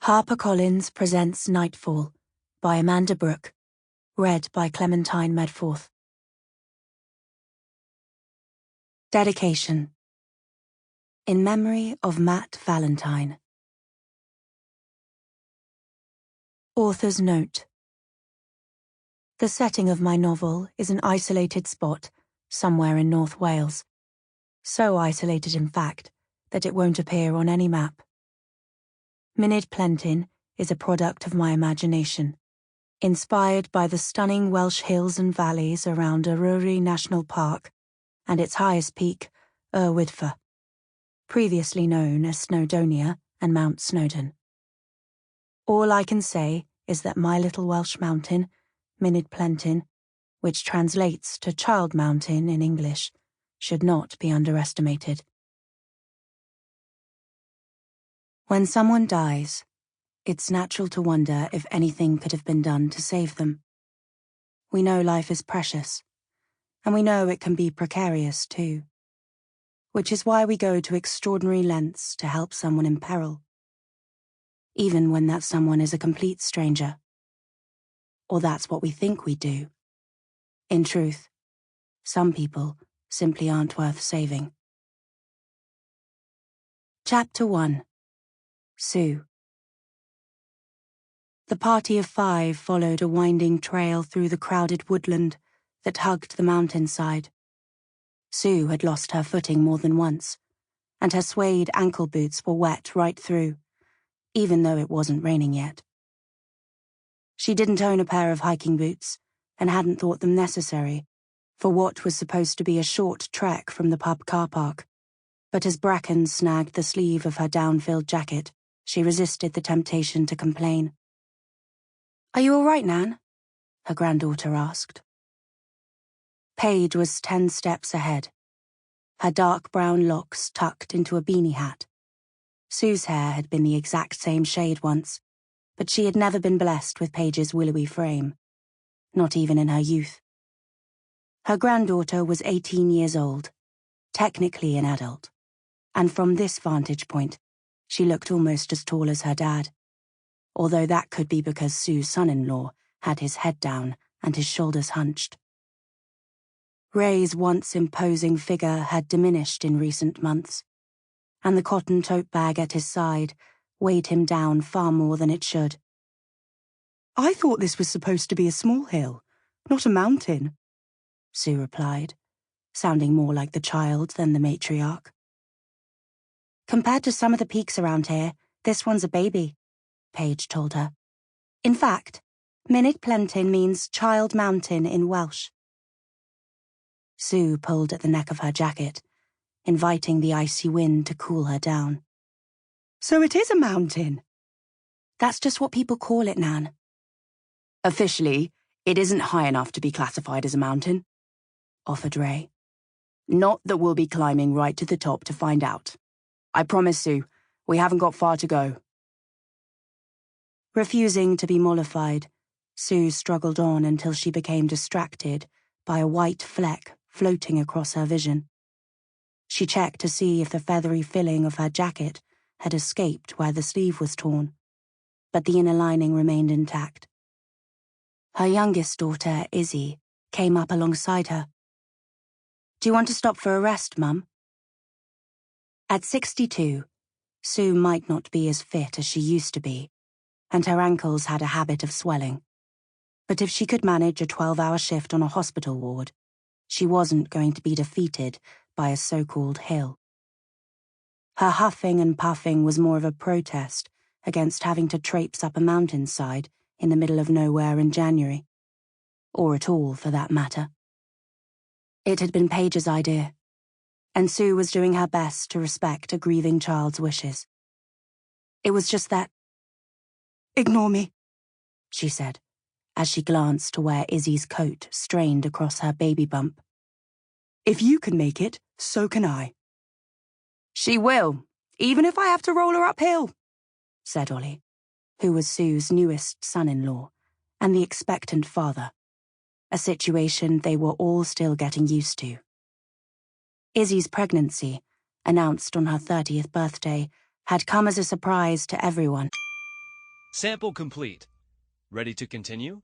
HarperCollins presents Nightfall by Amanda Brooke, read by Clementine Medforth. Dedication. In memory of Matt Valentine. Author's note. The setting of my novel is an isolated spot somewhere in North Wales. So isolated, in fact, that it won't appear on any map. Medforth is a product of my imagination, inspired by the stunning Welsh hills and valleys around Eryri National Park and its highest peak, Yr, previously known as Snowdonia and Mount Snowdon. All I can say is that my little Welsh mountain, Medforth, which translates to Child Mountain in English, should not be underestimated. When someone dies, it's natural to wonder if anything could have been done to save them. We know life is precious, and we know it can be precarious too, which is why we go to extraordinary lengths to help someone in peril, even when that someone is a complete stranger. Or that's what we think we do. In truth, some people simply aren't worth saving. Chapter 1. Sue. The party of 5 followed a winding trail through the crowded woodland that hugged the mountainside. Sue had lost her footing more than once, and her suede ankle boots were wet right through, even though it wasn't raining yet. She didn't own a pair of hiking boots, and hadn't thought them necessary, for what was supposed to be a short trek from the pub car park. But as bracken snagged the sleeve of her down-filled jacket, she resisted the temptation to complain. "Are you all right, Nan?" her granddaughter asked. Paige was 10 steps ahead, her dark brown locks tucked into a beanie hat. Sue's hair had been the exact same shade once, but she had never been blessed with Paige's willowy frame, not even in her youth. Her granddaughter was 18 years old, technically an adult, and from this vantage point, she looked almost as tall as her dad, although that could be because Sue's son-in-law had his head down and his shoulders hunched. Ray's once imposing figure had diminished in recent months, and the cotton tote bag at his side weighed him down far more than it should. "I thought this was supposed to be a small hill, not a mountain," Sue replied, sounding more like the child than the matriarch. "Compared to some of the peaks around here, this one's a baby," Paige told her. "In fact, Medforth means Child Mountain in Welsh." Sue pulled at the neck of her jacket, inviting the icy wind to cool her down. "So it is a mountain?" "That's just what people call it, Nan." "Officially, it isn't high enough to be classified as a mountain," offered Ray. "Not that we'll be climbing right to the top to find out. I promise, Sue, we haven't got far to go." Refusing to be mollified, Sue struggled on until she became distracted by a white fleck floating across her vision. She checked to see if the feathery filling of her jacket had escaped where the sleeve was torn, but the inner lining remained intact. Her youngest daughter, Izzy, came up alongside her. "Do you want to stop for a rest, Mum?" At 62, Sue might not be as fit as she used to be, and her ankles had a habit of swelling. But if she could manage a 12-hour shift on a hospital ward, she wasn't going to be defeated by a so-called hill. Her huffing and puffing was more of a protest against having to traipse up a mountainside in the middle of nowhere in January. Or at all, for that matter. It had been Paige's idea, and Sue was doing her best to respect a grieving child's wishes. It was just that... "Ignore me," she said, as she glanced to where Izzy's coat strained across her baby bump. "If you can make it, so can I." "She will, even if I have to roll her uphill," said Ollie, who was Sue's newest son-in-law and the expectant father, a situation they were all still getting used to. Izzy's pregnancy, announced on her 30th birthday, had come as a surprise to everyone, Sample complete. Ready to continue?